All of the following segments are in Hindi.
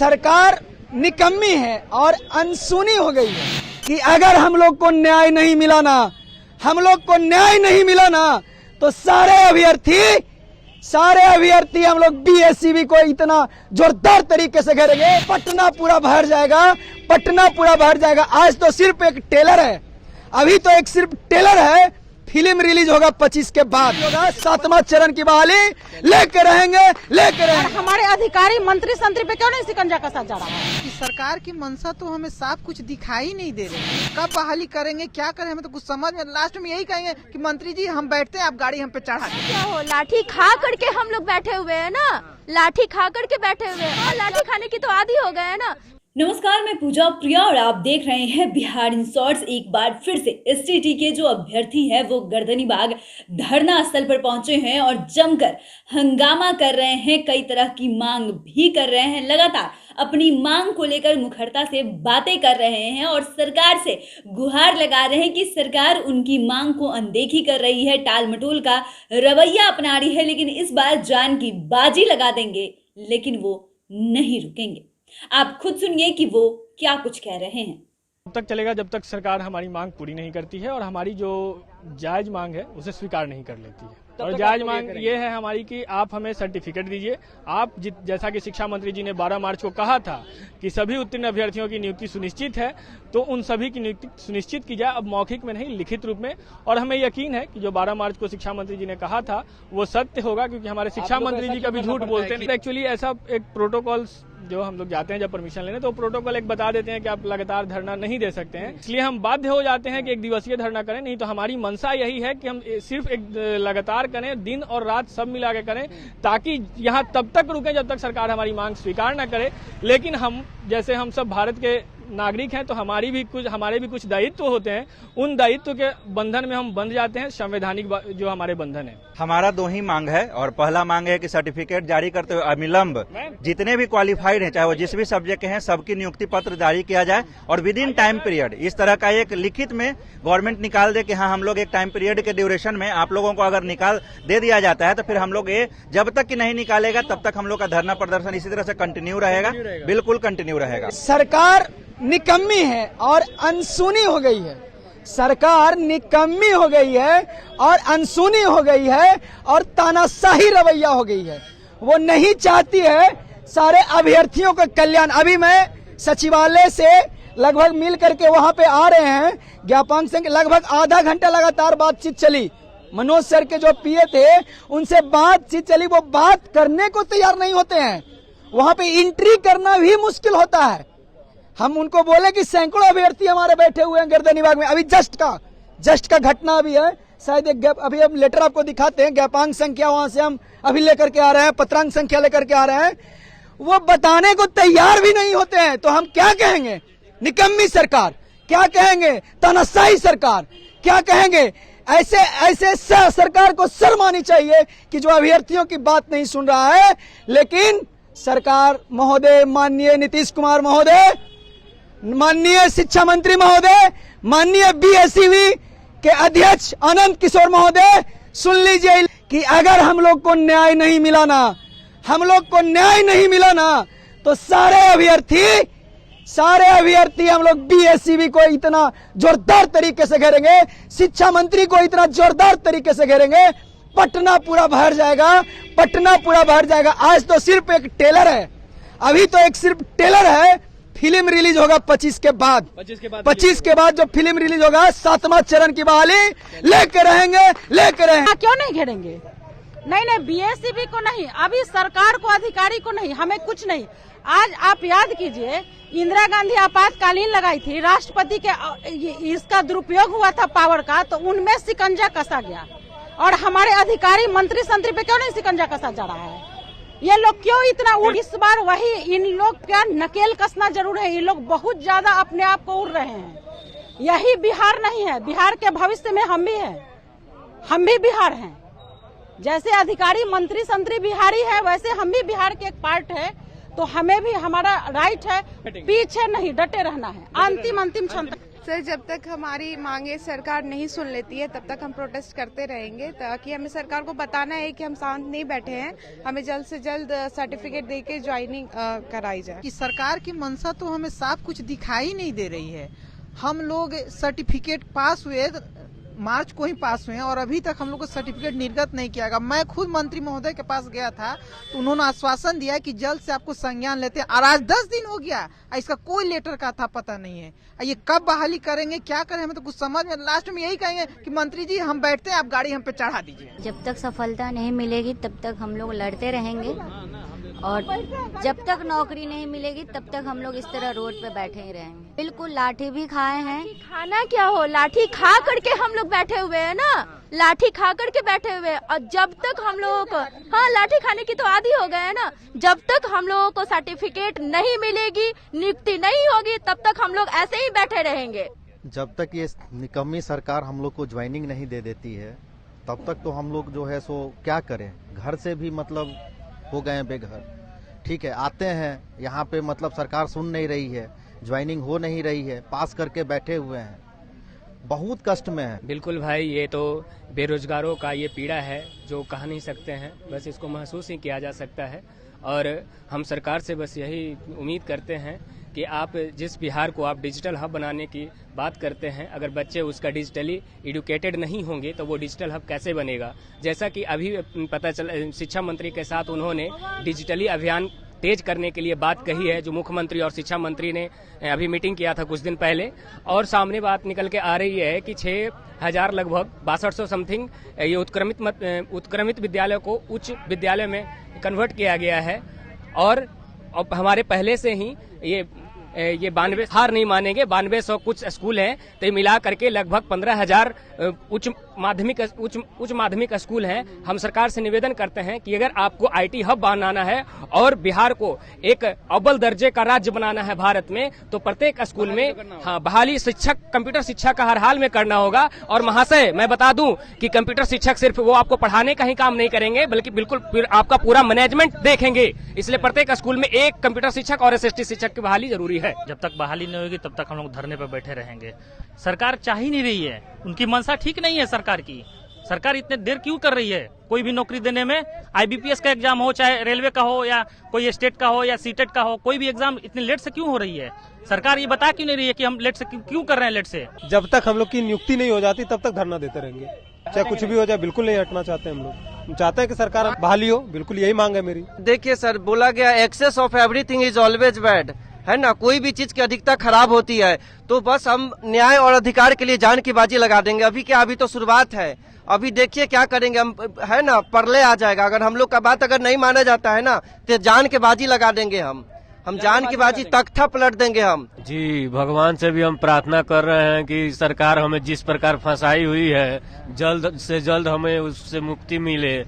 सरकार निकम्मी है और अनसुनी हो गई है कि अगर हम लोग को न्याय नहीं मिला ना, तो सारे अभ्यर्थी हम लोग बीएससीबी को इतना जोरदार तरीके से घेरेंगे। पटना पूरा भर जाएगा। आज तो सिर्फ एक टेलर है, अभी तो एक सिर्फ टेलर है। फिल्म रिलीज होगा 25 के बाद, होगा 7वां चरण की बहाली लेके रहेंगे। हमारे अधिकारी मंत्री संतरी पे क्यों नहीं शिकंजा कसा जा रहा है? सरकार की मंशा तो हमें साफ कुछ दिखाई नहीं दे रही। कब बहाली करेंगे, क्या करें, हमें तो कुछ समझ में। लास्ट में यही कहेंगे कि मंत्री जी हम बैठते हैं, आप गाड़ी हम पे चढ़ा दें। क्या हो, लाठी खा करके हम लोग बैठे हुए हैं ना, लाठी खा करके बैठे हुए हैं और लाठी खाने की तो आदी हो गए है ना। नमस्कार, मैं पूजा प्रिया और आप देख रहे हैं बिहार इन शॉर्ट्स। एक बार फिर से एसटीटी के जो अभ्यर्थी हैं वो गर्दनीबाग धरना स्थल पर पहुंचे हैं और जमकर हंगामा कर रहे हैं, कई तरह की मांग भी कर रहे हैं, लगातार अपनी मांग को लेकर मुखरता से बातें कर रहे हैं और सरकार से गुहार लगा रहे हैं कि सरकार उनकी मांग को अनदेखी कर रही है, टाल मटोल का रवैया अपना रही है। लेकिन इस बार जान की बाजी लगा देंगे, लेकिन वो नहीं रुकेंगे। आप खुद सुनिए कि वो क्या कुछ कह रहे हैं। तब तक चलेगा जब तक सरकार हमारी मांग पूरी नहीं करती है और हमारी जो जायज मांग है उसे स्वीकार नहीं कर लेती है। और जायज मांग ये है हमारी कि आप हमें सर्टिफिकेट दीजिए। आप जैसा कि शिक्षा मंत्री जी ने 12 मार्च को कहा था कि सभी उत्तीर्ण अभ्यर्थियों की नियुक्ति सुनिश्चित है, तो उन सभी की नियुक्ति सुनिश्चित की जाए, अब मौखिक में नहीं लिखित रूप में। और हमें यकीन है कि जो 12 मार्च को शिक्षा मंत्री जी ने कहा था वो सत्य होगा, क्योंकि हमारे शिक्षा मंत्री जी कभी झूठ बोलते नहीं। एक्चुअली ऐसा एक प्रोटोकॉल जो हम लोग जाते हैं जब परमिशन लेने, तो प्रोटोकॉल एक बता देते हैं कि आप लगातार धरना नहीं दे सकते हैं, इसलिए हम बाध्य हो जाते हैं कि एक दिवसीय धरना करें। नहीं तो हमारी मंशा यही है कि हम सिर्फ एक लगातार करें, दिन और रात सब मिला के करें, ताकि यहाँ तब तक रुकें जब तक सरकार हमारी मांग स्वीकार न करे। लेकिन हम जैसे हम सब भारत के नागरिक हैं, तो हमारे भी कुछ दायित्व होते हैं, उन दायित्व के बंधन में हम बंध जाते हैं। संवैधानिक जो हमारे बंधन है, हमारा 2 ही मांग है। और पहला मांग है कि सर्टिफिकेट जारी करते हुए अविलंब जितने भी क्वालिफाइड हैं, चाहे वो जिस भी सब्जेक्ट के हैं, सबकी नियुक्ति पत्र जारी किया जाए और विद इन टाइम पीरियड इस तरह का एक लिखित में गवर्नमेंट निकाल दे कि हाँ हम लोग एक टाइम पीरियड के ड्यूरेशन में आप लोगों को अगर निकाल दे दिया जाता है, तो फिर हम लोग ये जब तक कि नहीं निकालेगा तब तक हम लोग का धरना प्रदर्शन इसी तरह से कंटिन्यू रहेगा, बिल्कुल कंटिन्यू रहेगा। सरकार निकम्मी है और अनसुनी हो गई है। सरकार निकम्मी हो गई है और अनसुनी हो गई है और तानाशाही रवैया हो गई है। वो नहीं चाहती है सारे अभ्यर्थियों का कल्याण। अभी मैं सचिवालय से लगभग मिल करके वहां पे आ रहे हैं, ज्ञापन से लगभग आधा घंटा लगातार बातचीत चली। मनोज सर के जो पीए थे उनसे बातचीत चली, वो बात करने को तैयार नहीं होते हैं। वहां पे एंट्री करना भी मुश्किल होता है। हम उनको बोले कि सैकड़ों अभ्यर्थी हमारे बैठे हुए हैं गर्दनीबाग में। अभी जस्ट का घटना अभी है, शायद एक अभी हम लेटर आपको दिखाते हैं, ज्ञापांक संख्या वहां से हम अभी लेकर के आ रहे हैं, पत्रांक संख्या लेकर के आ रहे हैं। वो बताने को तैयार भी नहीं होते हैं, तो हम क्या कहेंगे? निकम्मी सरकार क्या कहेंगे? तानाशाही सरकार क्या कहेंगे? ऐसे सरकार को शर्म आनी चाहिए कि जो अभ्यर्थियों की बात नहीं सुन रहा है। लेकिन सरकार महोदय, माननीय नीतीश कुमार महोदय, माननीय शिक्षा मंत्री महोदय, माननीय बीएससीबी के अध्यक्ष आनंद किशोर महोदय, सुन लीजिए कि अगर हम लोग को न्याय नहीं मिला ना, तो सारे अभ्यर्थी हम लोग बीएससीबी को इतना जोरदार तरीके से घेरेंगे, शिक्षा मंत्री को इतना जोरदार तरीके से घेरेंगे, पटना पूरा भर जाएगा। आज तो सिर्फ एक टेलर है, अभी तो एक सिर्फ टेलर है। फिल्म रिलीज होगा 25 के बाद जो फिल्म रिलीज होगा 7वां चरण की बहाली लेके रहेंगे। क्यों नहीं घेरेंगे? नहीं, बीएससीबी को नहीं, अभी सरकार को, अधिकारी को नहीं, हमें कुछ नहीं। आज आप याद कीजिए, इंदिरा गांधी आपातकालीन लगाई थी, राष्ट्रपति के इसका दुरुपयोग हुआ था पावर का, तो उनमें शिकंजा कसा गया। और हमारे अधिकारी मंत्री संतरी पे क्यों नहीं शिकंजा कसा जा रहा है? ये लोग क्यों इतना इस बार वही इन लोग का नकेल कसना जरूर है। ये लोग बहुत ज्यादा अपने आप को उड़ रहे हैं। यही बिहार नहीं है, बिहार के भविष्य में हम भी हैं, हम भी बिहार हैं। जैसे अधिकारी मंत्री संतरी बिहारी है, वैसे हम भी बिहार के एक पार्ट है। तो हमें भी हमारा राइट है, पीछे नहीं डटे रहना है, अंतिम क्षण तक। सर, जब तक हमारी मांगे सरकार नहीं सुन लेती है तब तक हम प्रोटेस्ट करते रहेंगे, ताकि हमें सरकार को बताना है कि हम शांत नहीं बैठे हैं, हमें जल्द से जल्द सर्टिफिकेट देके ज्वाइनिंग कराई जाए। कि सरकार की मंशा तो हमें साफ कुछ दिखाई नहीं दे रही है। हम लोग सर्टिफिकेट पास हुए, मार्च को ही पास हुए हैं और अभी तक हम लोग को सर्टिफिकेट निर्गत नहीं किया गया। मैं खुद मंत्री महोदय के पास गया था तो उन्होंने आश्वासन दिया कि जल्द से आपको संज्ञान लेते हैं, और आज 10 दिन हो गया, इसका कोई लेटर का था पता नहीं है। ये कब बहाली करेंगे, क्या करें, हमें तो कुछ समझ में, लास्ट में यही कहेंगे कि मंत्री जी हम बैठते हैं, आप गाड़ी हम पे चढ़ा दीजिए। जब तक सफलता नहीं मिलेगी तब तक हम लोग लड़ते रहेंगे, और जब तक नौकरी नहीं मिलेगी तब तक हम लोग इस तरह रोड पे बैठे ही रहेंगे। बिल्कुल, लाठी भी खाए हैं। खाना क्या हो, लाठी खा करके हम लोग बैठे हुए हैं ना, लाठी खा करके बैठे हुए हैं। और जब तक हम लोगों को, हाँ, लाठी खाने की तो आदी हो गए हैं ना, जब तक हम लोगों को सर्टिफिकेट नहीं मिलेगी, नियुक्ति नहीं होगी, तब तक हम लोग ऐसे ही बैठे रहेंगे। जब तक ये निकम्मी सरकार हम लोग को ज्वाइनिंग नहीं दे देती है तब तक तो हम लोग जो है सो क्या करें। घर से भी मतलब हो गए हैं बेघर। ठीक है, आते हैं यहाँ पे, मतलब सरकार सुन नहीं रही है, ज्वाइनिंग हो नहीं रही है, पास करके बैठे हुए हैं, बहुत कष्ट में है। बिल्कुल भाई, ये तो बेरोजगारों का ये पीड़ा है जो कह नहीं सकते हैं, बस इसको महसूस ही किया जा सकता है। और हम सरकार से बस यही उम्मीद करते हैं कि आप जिस बिहार को आप डिजिटल हब बनाने की बात करते हैं, अगर बच्चे उसका डिजिटली एडुकेटेड नहीं होंगे तो वो डिजिटल हब कैसे बनेगा। जैसा कि अभी पता चला, शिक्षा मंत्री के साथ उन्होंने डिजिटली अभियान तेज करने के लिए बात कही है, जो मुख्यमंत्री और शिक्षा मंत्री ने अभी मीटिंग किया था कुछ दिन पहले, और सामने बात निकल के आ रही है कि 6,000 लगभग 6200 समथिंग ये उत्क्रमित विद्यालय को उच्च विद्यालय में कन्वर्ट किया गया है। और अब हमारे पहले से ही ये 92 हार नहीं मानेंगे, 9200 कुछ स्कूल हैं, तो ये मिला करके लगभग 15,000 उच्च माध्यमिक स्कूल हैं। हम सरकार से निवेदन करते हैं कि अगर आपको आईटी हब बनाना है और बिहार को एक अव्वल दर्जे का राज्य बनाना है भारत में, तो प्रत्येक स्कूल में बहाली शिक्षक, कंप्यूटर शिक्षा का हर हाल में करना होगा। और महाशय, मैं बता दूं कि कंप्यूटर शिक्षक सिर्फ वो आपको पढ़ाने का ही काम नहीं करेंगे, बल्कि बिल्कुल आपका पूरा मैनेजमेंट देखेंगे। इसलिए प्रत्येक स्कूल में एक कंप्यूटर शिक्षक और एसएसटी शिक्षक की बहाली जरूरी है। जब तक बहाली नहीं होगी तब तक हम लोग धरने पर बैठे रहेंगे। सरकार चाह ही नहीं रही है, उनकी मंशा ठीक नहीं है सरकार की। सरकार इतने देर क्यों कर रही है कोई भी नौकरी देने में? आईबीपीएस का एग्जाम हो, चाहे रेलवे का हो या कोई स्टेट का हो या सीटेट का हो, कोई भी एग्जाम इतनी लेट से क्यों हो रही है? सरकार ये बता क्यों नहीं रही है कि हम लेट से क्यों कर रहे हैं लेट से? जब तक हम लोग की नियुक्ति नहीं हो जाती तब तक धरना देते रहेंगे, चाहे कुछ भी हो जाए। बिल्कुल नहीं हटना चाहते हम लोग चाहते हैं कि सरकार बहाली हो, बिल्कुल यही मांग है मेरी। देखिए सर, बोला गया excess of everything is always bad, है ना। कोई भी चीज की अधिकता खराब होती है, तो बस हम न्याय और अधिकार के लिए जान की बाजी लगा देंगे। अभी क्या, अभी तो शुरुआत है, अभी देखिए क्या करेंगे हम, है ना। परले आ जाएगा अगर हम लोग का बात अगर नहीं माना जाता है ना, तो जान की बाजी लगा देंगे हम जान की बाजी तख्ता पलट देंगे हम। जी, भगवान से भी हम प्रार्थना कर रहे हैं कि सरकार हमें जिस प्रकार फंसाई हुई है, जल्द से जल्द हमें उससे मुक्ति मिले।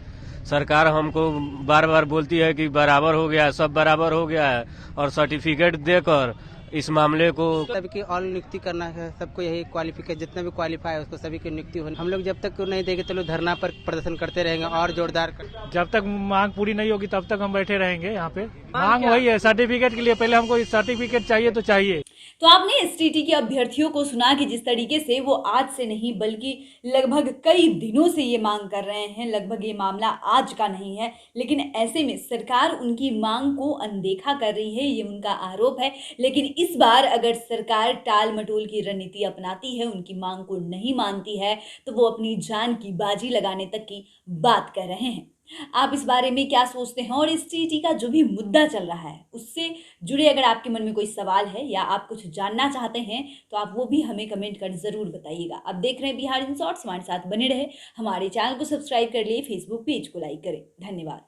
सरकार हमको बार बार बोलती है कि बराबर हो गया, सब बराबर हो गया है, और सर्टिफिकेट देकर इस मामले को सबकी ऑल नियुक्ति करना है। सबको यही क्वालिफिकेशन, जितना भी क्वालिफाई है उसको सभी की नियुक्ति होनी। हम लोग जब तक नहीं देंगे तो लोग धरना पर प्रदर्शन करते रहेंगे और जोरदार जब तक मांग पूरी नहीं होगी तब तक हम बैठे रहेंगे यहाँ पे। मांग वही है सर्टिफिकेट के लिए, पहले हमको सर्टिफिकेट चाहिए तो चाहिए। तो आपने एसटीटी के अभ्यर्थियों को सुना कि जिस तरीके से वो आज से नहीं बल्कि लगभग कई दिनों से ये मांग कर रहे हैं। लगभग ये मामला आज का नहीं है, लेकिन ऐसे में सरकार उनकी मांग को अनदेखा कर रही है, ये उनका आरोप है। लेकिन इस बार अगर सरकार टाल मटोल की रणनीति अपनाती है, उनकी मांग को नहीं मानती है, तो वो अपनी जान की बाजी लगाने तक की बात कर रहे हैं। आप इस बारे में क्या सोचते हैं? और एसटीटी का जो भी मुद्दा चल रहा है उससे जुड़े अगर आपके मन में कोई सवाल है या आप कुछ जानना चाहते हैं तो आप वो भी हमें कमेंट कर जरूर बताइएगा। आप देख रहे हैं बिहार इन शॉर्ट्स, हमारे साथ बने रहे, हमारे चैनल को सब्सक्राइब कर लिए, फेसबुक पेज को लाइक करें। धन्यवाद।